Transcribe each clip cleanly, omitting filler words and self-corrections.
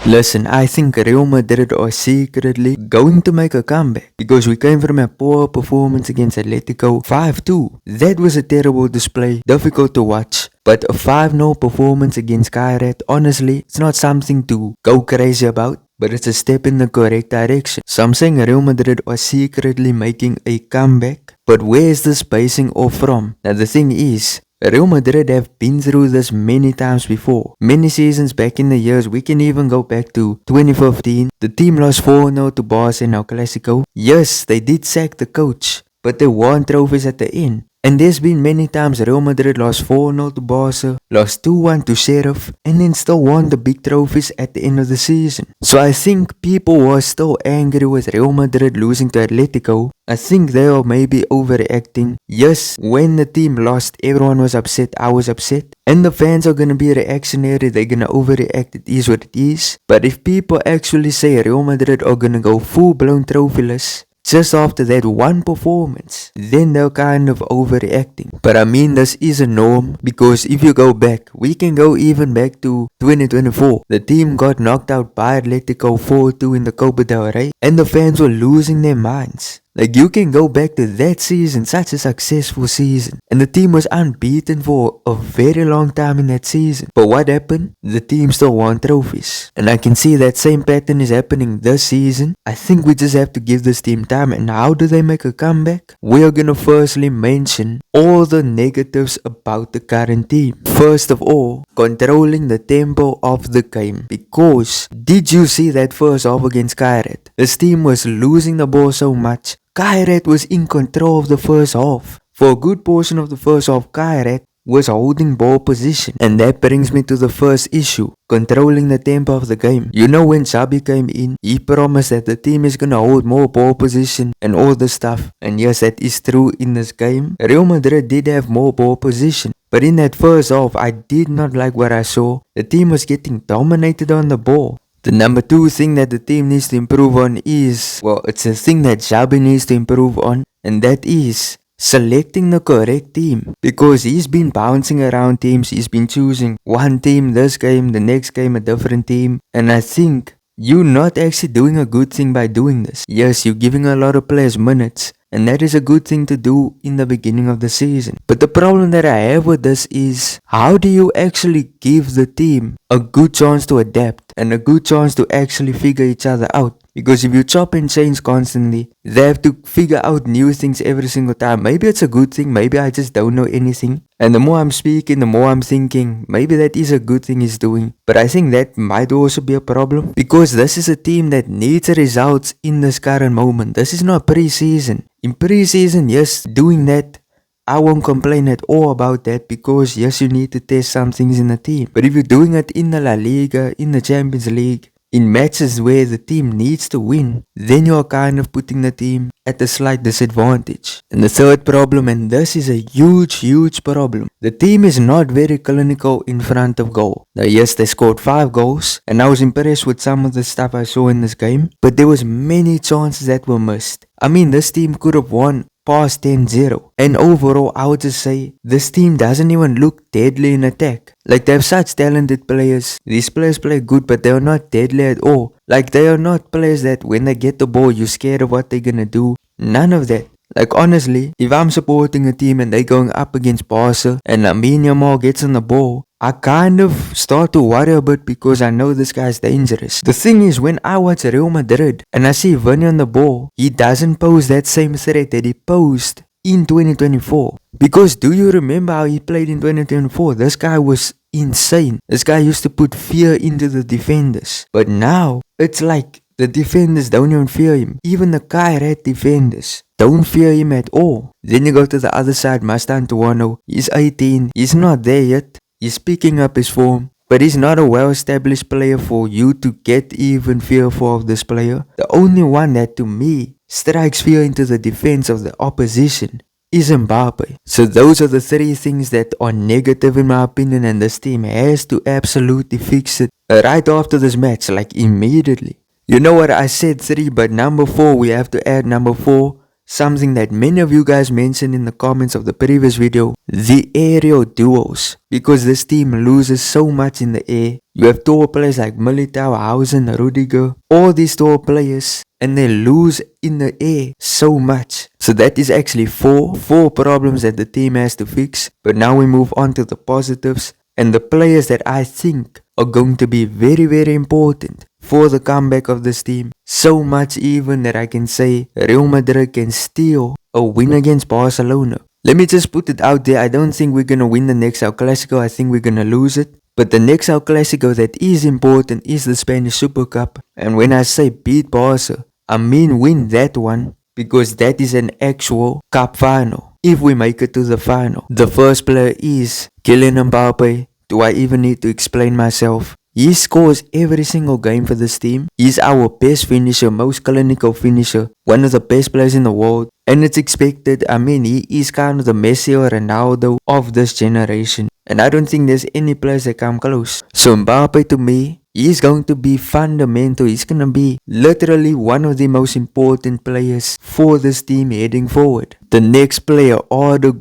Listen, I think Real Madrid are secretly going to make a comeback because we came from a poor performance against Atletico 5-2. That was a terrible display, difficult to watch. But a 5-0 performance against Kairat, honestly, it's not something to go crazy about, but it's a step in the correct direction. So I'm saying Real Madrid are secretly making a comeback. But where is this basing off from? Now the thing is, Real Madrid have been through this many times before. Many seasons back in the years, we can even go back to 2015. The team lost 4-0 to Barca in El Clasico. Yes, they did sack the coach, but they won trophies at the end. And there's been many times Real Madrid lost 4-0 to Barca, lost 2-1 to Sheriff, and then still won the big trophies at the end of the season. So I think people were still angry with Real Madrid losing to Atletico. I think they are maybe overreacting. Yes, when the team lost, everyone was upset, I was upset. And the fans are gonna be reactionary, they're gonna overreact, it is what it is. But if people actually say Real Madrid are gonna go full-blown trophyless, just after that one performance, then they're kind of overreacting. But I mean, this is a norm, because if you go back, we can go even back to 2024. The team got knocked out by Atletico 4-2 in the Copa del Rey, and the fans were losing their minds. Like, you can go back to that season, such a successful season, and the team was unbeaten for a very long time in that season. But what happened? The team still won trophies. And I can see that same pattern is happening this season. I think we just have to give this team time. And how do they make a comeback? We are gonna firstly mention all the negatives about the current team. First of all, controlling the tempo of the game. Because, did you see that first half against Kairat? This team was losing the ball so much. Kairat was in control of the first half. For a good portion of the first half, Kairat was holding ball position. And that brings me to the first issue, controlling the tempo of the game. You know, when Xabi came in, he promised that the team is gonna hold more ball position and all this stuff. And yes, that is true in this game. Real Madrid did have more ball position. But in that first half, I did not like what I saw. The team was getting dominated on the ball. The number 2 thing that the team needs to improve on is, well, it's a thing that Xabi needs to improve on, and that is selecting the correct team. Because he's been bouncing around teams, he's been choosing one team this game, the next game a different team, and I think you're not actually doing a good thing by doing this. Yes, you're giving a lot of players minutes, and that is a good thing to do in the beginning of the season. But the problem that I have with this is, how do you actually give the team a good chance to adapt and a good chance to actually figure each other out? Because if you chop and change constantly, they have to figure out new things every single time. Maybe it's a good thing, maybe I just don't know anything. And the more I'm speaking, the more I'm thinking, maybe that is a good thing he's doing. But I think that might also be a problem. Because this is a team that needs results in this current moment. This is not pre-season. In pre-season, yes, doing that, I won't complain at all about that, because yes, you need to test some things in the team. But if you're doing it in the La Liga, in the Champions League, in matches where the team needs to win, then you're kind of putting the team at a slight disadvantage. And the third problem, and this is a huge problem, the team is not very clinical in front of goal. Now yes, they scored 5 goals, and I was impressed with some of the stuff I saw in this game, but there was many chances that were missed. I mean, this team could have won past 10-0. And overall, I would just say, this team doesn't even look deadly in attack. Like, they have such talented players. These players play good, but they are not deadly at all. Like, they are not players that when they get the ball, you're scared of what they're gonna do. None of that. Like, honestly, if I'm supporting a team and they're going up against Barca and Lamine Yamal gets on the ball, I kind of start to worry a bit, because I know this guy's dangerous. The thing is, when I watch Real Madrid and I see Vinny on the ball, he doesn't pose that same threat that he posed in 2024. Because do you remember how he played in 2024? This guy was insane. This guy used to put fear into the defenders. But now, it's like the defenders don't even fear him. Even the Kairat defenders don't fear him at all. Then you go to the other side, Mastantuono. He's 18. He's not there yet. He's picking up his form, but he's not a well-established player for you to get even fearful of this player. The only one that, to me, strikes fear into the defense of the opposition is Mbappe. So those are the 3 things that are negative in my opinion, and this team has to absolutely fix it right after this match, like immediately. You know what, I said 3, but number 4, we have to add number 4. something that many of you guys mentioned in the comments of the previous video, the aerial duos. Because this team loses so much in the air. You have tall players like Militao, Hausen, Rudiger, all these tall players, and they lose in the air so much. So that is actually four problems that the team has to fix. But now we move on to the positives and the players that I think are going to be very important for the comeback of this team. So much even that I can say Real Madrid can steal a win against Barcelona. Let me just put it out there, I don't think we're gonna win the next El Clasico, I think we're gonna lose it. But the next El Clasico that is important is the Spanish Super Cup. And when I say beat Barca, I mean win that one, because that is an actual cup final. If we make it to the final. The first player is Kylian Mbappe. Do I even need to explain myself? He scores every single game for this team. He's our best finisher, most clinical finisher, one of the best players in the world. And it's expected, I mean, he is kind of the Messi or Ronaldo of this generation. And I don't think there's any players that come close. So Mbappe to me, he's going to be fundamental. He's going to be literally one of the most important players for this team heading forward. The next player, Arda.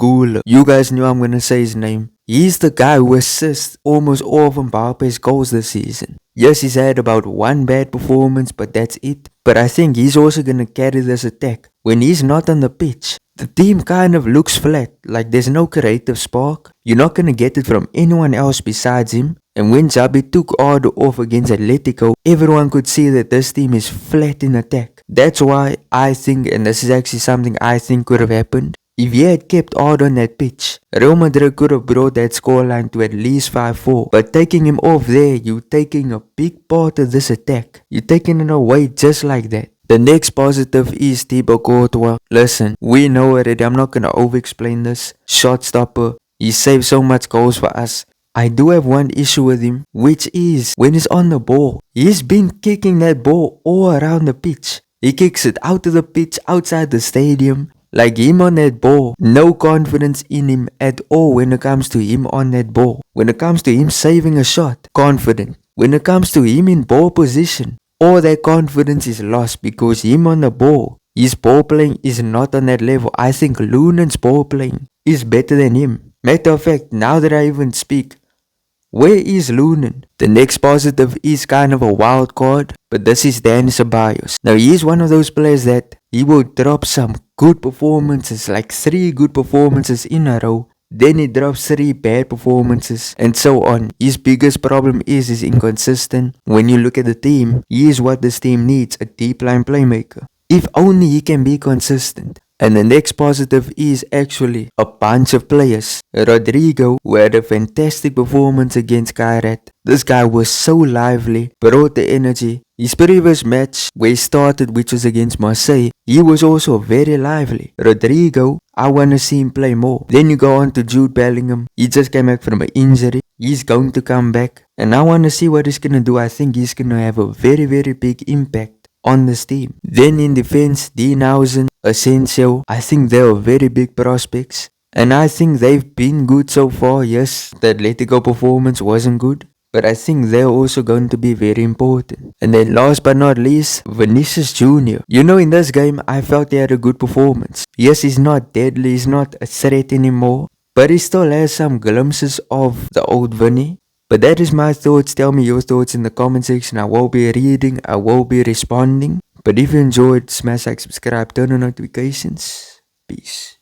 You guys knew I'm going to say his name. He's the guy who assists almost all of Mbappe's goals this season. Yes, he's had about one bad performance, but that's it. But I think he's also going to carry this attack. When he's not on the pitch, the team kind of looks flat, like there's no creative spark. You're not going to get it from anyone else besides him. And when Xabi took Arda off against Atletico, everyone could see that this team is flat in attack. That's why I think, and this is actually something I think could have happened, if he had kept Arda on that pitch, Real Madrid could have brought that scoreline to at least 5-4. But taking him off there, you're taking a big part of this attack. You're taking it away just like that. The next positive is Thibaut Courtois. Listen, we know already, I'm not going to over-explain this. Shot stopper. He saved so much goals for us. I do have one issue with him, which is when he's on the ball. He's been kicking that ball all around the pitch. He kicks it out of the pitch, outside the stadium. Like him on that ball, no confidence in him at all when it comes to him on that ball. When it comes to him saving a shot, confident. When it comes to him in ball position, all that confidence is lost because him on the ball, his ball playing is not on that level. I think Lunen's ball playing is better than him. Matter of fact, now that I even speak, where is Lunen? The next positive is kind of a wild card, but this is Dani Ceballos. Now he's one of those players that he will drop some good performances, like 3 good performances in a row. Then he drops 3 bad performances and so on. His biggest problem is he's inconsistent. When you look at the team, he is what this team needs, a deep line playmaker. If only he can be consistent. And the next positive is actually a bunch of players. Rodrigo, who had a fantastic performance against Kairat. This guy was so lively, brought the energy. His previous match where he started, which was against Marseille, he was also very lively. Rodrigo, I want to see him play more. Then you go on to Jude Bellingham. He just came back from an injury. He's going to come back. And I want to see what he's going to do. I think he's going to have a very big impact on this team. Then in defense, Hausen, Asensio, I think they are very big prospects. And I think they've been good so far. Yes, the Atletico performance wasn't good, but I think they're also going to be very important. And then last but not least, Vinicius Jr. You know, in this game, I felt he had a good performance. Yes, he's not deadly, he's not a threat anymore, but he still has some glimpses of the old Vinny. But that is my thoughts. Tell me your thoughts in the comment section. I will be reading, I will be responding. But if you enjoyed, smash like, subscribe, turn on notifications. Peace.